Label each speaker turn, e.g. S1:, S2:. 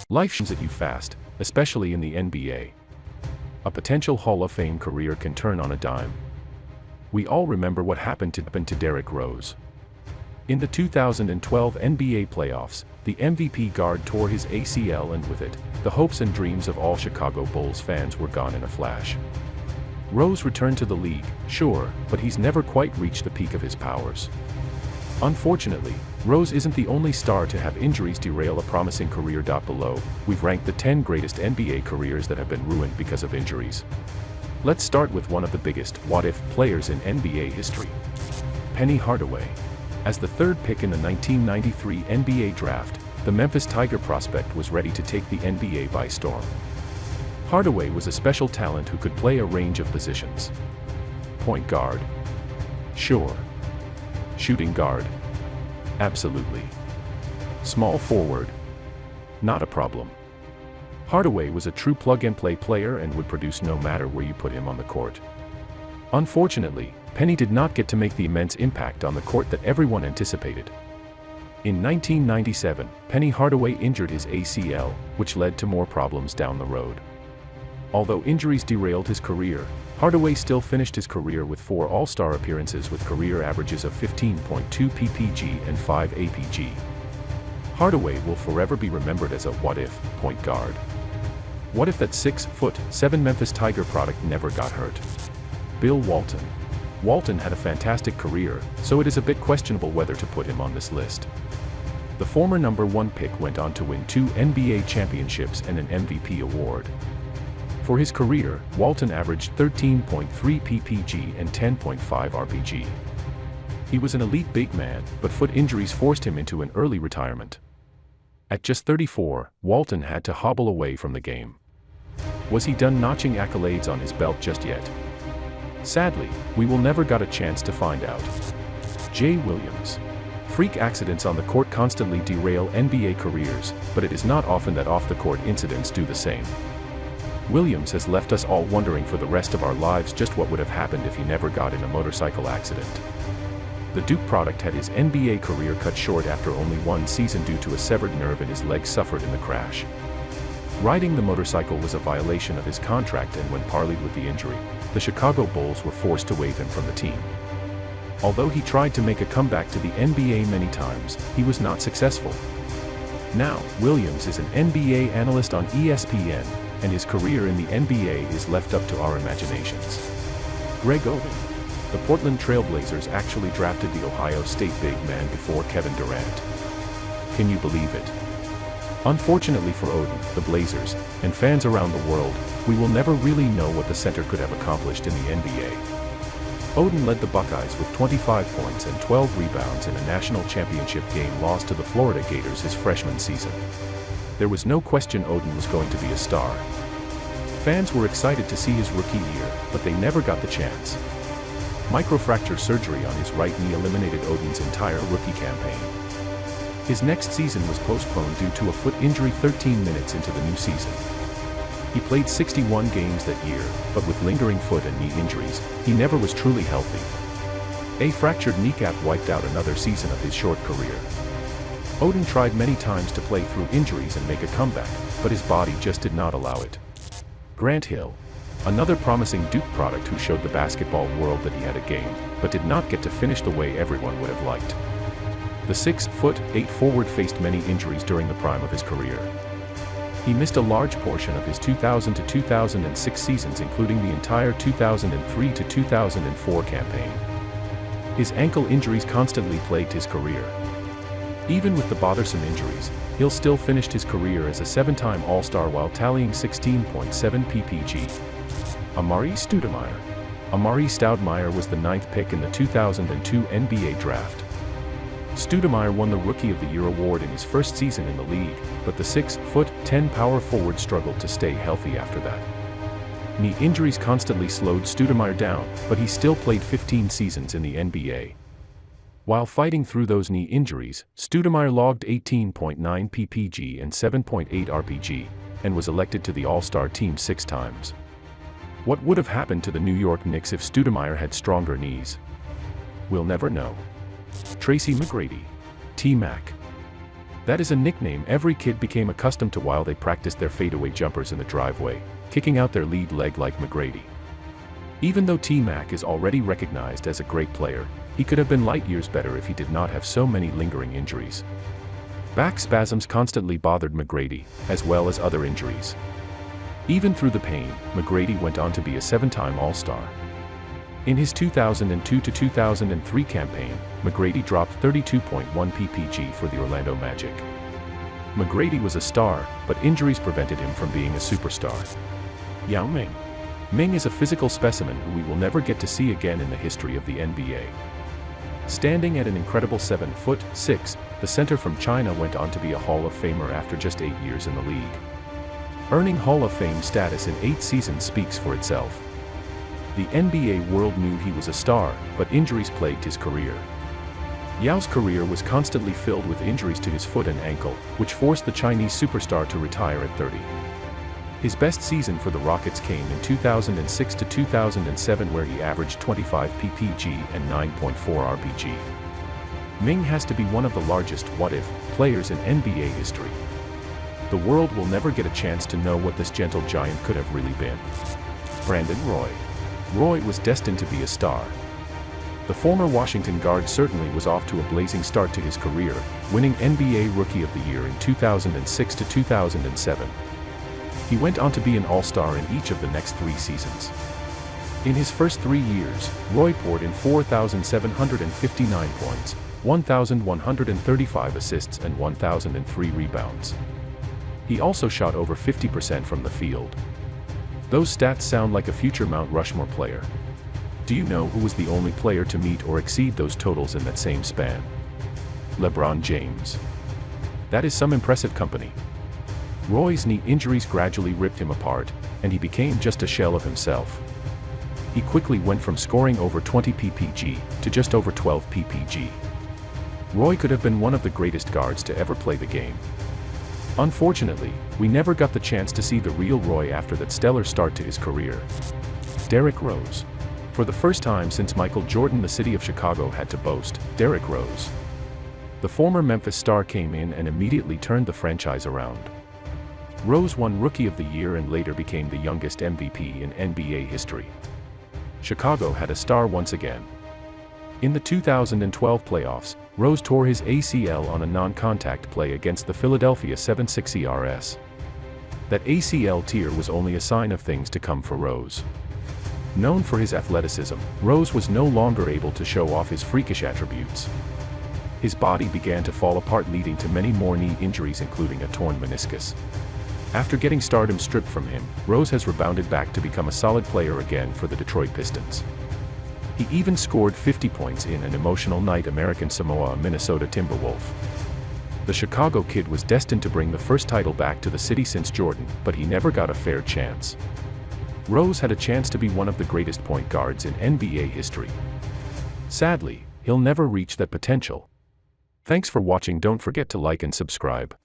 S1: Life comes at you fast, especially in the NBA. A potential Hall of Fame career can turn on a dime. We all remember what happened to Derrick Rose. In the 2012 NBA playoffs, the MVP guard tore his ACL, and with it, the hopes and dreams of all Chicago Bulls fans were gone in a flash. Rose returned to the league, sure, but he's never quite reached the peak of his powers. Unfortunately, Rose isn't the only star to have injuries derail a promising career. Below, we've ranked the 10 greatest NBA careers that have been ruined because of injuries. Let's start with one of the biggest what-if players in NBA history. Penny Hardaway. As the third pick in the 1993 NBA draft, the Memphis Tiger prospect was ready to take the NBA by storm. Hardaway was a special talent who could play a range of positions. Point guard? Sure. Shooting guard? Absolutely. Small forward? Not a problem. Hardaway was a true plug-and-play player and would produce no matter where you put him on the court. Unfortunately, Penny did not get to make the immense impact on the court that everyone anticipated. In 1997, Penny Hardaway injured his ACL, which led to more problems down the road. Although injuries derailed his career, Hardaway still finished his career with 4 All-Star appearances with career averages of 15.2 ppg and 5 apg. Hardaway will forever be remembered as a what-if point guard. What if that 6'7" Memphis Tiger product never got hurt? Bill Walton. Walton had a fantastic career, so it is a bit questionable whether to put him on this list. The former #1 pick went on to win 2 NBA championships and an MVP award. For his career, Walton averaged 13.3 ppg and 10.5 rpg. He was an elite big man, but foot injuries forced him into an early retirement. At just 34, Walton had to hobble away from the game. Was he done notching accolades on his belt just yet? Sadly, we will never got a chance to find out. Jay Williams. Freak accidents on the court constantly derail NBA careers, but it is not often that off-the-court incidents do the same. Williams has left us all wondering for the rest of our lives just what would have happened if he never got in a motorcycle accident. The Duke product had his NBA career cut short after only 1 season due to a severed nerve in his leg suffered in the crash. Riding the motorcycle was a violation of his contract, and when parlayed with the injury, the Chicago Bulls were forced to waive him from the team. Although he tried to make a comeback to the NBA many times, he was not successful. Now, Williams is an NBA analyst on ESPN, and his career in the NBA is left up to our imaginations. Greg Oden. The Portland Trail Blazers actually drafted the Ohio State big man before Kevin Durant. Can you believe it? Unfortunately for Oden, the Blazers, and fans around the world, we will never really know what the center could have accomplished in the NBA. Oden led the Buckeyes with 25 points and 12 rebounds in a national championship game lost to the Florida Gators his freshman season. There was no question Oden was going to be a star. Fans were excited to see his rookie year, but they never got the chance. Microfracture surgery on his right knee eliminated Oden's entire rookie campaign. His next season was postponed due to a foot injury 13 minutes into the new season. He played 61 games that year, but with lingering foot and knee injuries, he never was truly healthy. A fractured kneecap wiped out another season of his short career. Oden tried many times to play through injuries and make a comeback, but his body just did not allow it. Grant Hill. Another promising Duke product who showed the basketball world that he had a game, but did not get to finish the way everyone would have liked. The 6'8" forward faced many injuries during the prime of his career. He missed a large portion of his 2000 to 2006 seasons, including the entire 2003 to 2004 campaign. His ankle injuries constantly plagued his career. Even with the bothersome injuries, Hill still finished his career as a 7-time All-Star while tallying 16.7 ppg. Amari Studemeyer. Amari Studemeyer was the 9th pick in the 2002 NBA draft. Studemeyer won the Rookie of the Year award in his first season in the league, but the 6'10" power forward struggled to stay healthy after that. Knee injuries constantly slowed Studemeyer down, but he still played 15 seasons in the NBA. While fighting through those knee injuries, Studemeyer logged 18.9 ppg and 7.8 rpg, and was elected to the All-Star team 6 times. What would have happened to the New York Knicks if Studemeyer had stronger knees? We'll never know. Tracy McGrady. T-Mac. That is a nickname every kid became accustomed to while they practiced their fadeaway jumpers in the driveway, kicking out their lead leg like McGrady. Even though T-Mac is already recognized as a great player, he could have been light years better if he did not have so many lingering injuries. Back spasms constantly bothered McGrady, as well as other injuries. Even through the pain, McGrady went on to be a 7-time All-Star. In his 2002 to 2003 campaign, McGrady dropped 32.1 ppg for the Orlando Magic. McGrady was a star, but injuries prevented him from being a superstar. Yao Ming. Ming is a physical specimen who we will never get to see again in the history of the NBA. Standing at an incredible 7'6", the center from China went on to be a Hall of Famer after just 8 years in the league. Earning Hall of Fame status in 8 seasons speaks for itself. The NBA world knew he was a star, but injuries plagued his career. Yao's career was constantly filled with injuries to his foot and ankle, which forced the Chinese superstar to retire at 30. His best season for the Rockets came in 2006 to 2007, where he averaged 25 ppg and 9.4 rpg. Ming has to be one of the largest what-if players in NBA history. The world will never get a chance to know what this gentle giant could have really been. Brandon Roy. Roy was destined to be a star. The former Washington guard certainly was off to a blazing start to his career, winning NBA Rookie of the Year in 2006 to 2007. He went on to be an All-Star in each of the next 3 seasons. In his first 3 years, Roy poured in 4,759 points, 1,135 assists and 1,003 rebounds. He also shot over 50% from the field. Those stats sound like a future Mount Rushmore player. Do you know who was the only player to meet or exceed those totals in that same span? LeBron James. That is some impressive company. Roy's knee injuries gradually ripped him apart, and he became just a shell of himself. He quickly went from scoring over 20 ppg to just over 12 ppg. Roy could have been one of the greatest guards to ever play the game. Unfortunately, we never got the chance to see the real Roy after that stellar start to his career. Derrick Rose. For the first time since Michael Jordan, the city of Chicago had to boast Derrick Rose. The former Memphis star came in and immediately turned the franchise around. Rose won Rookie of the Year and later became the youngest MVP in NBA history. Chicago had a star once again. In the 2012 playoffs, Rose tore his ACL on a non-contact play against the Philadelphia 76ers. That ACL tear was only a sign of things to come for Rose. Known for his athleticism, Rose was no longer able to show off his freakish attributes. His body began to fall apart, leading to many more knee injuries, including a torn meniscus. After getting stardom stripped from him, Rose has rebounded back to become a solid player again for the Detroit Pistons. He even scored 50 points in an emotional night American Samoa Minnesota Timberwolf. The Chicago Kid was destined to bring the first title back to the city since Jordan, but he never got a fair chance. Rose had a chance to be one of the greatest point guards in NBA history. Sadly, he'll never reach that potential. Thanks for watching. Don't forget to like and subscribe.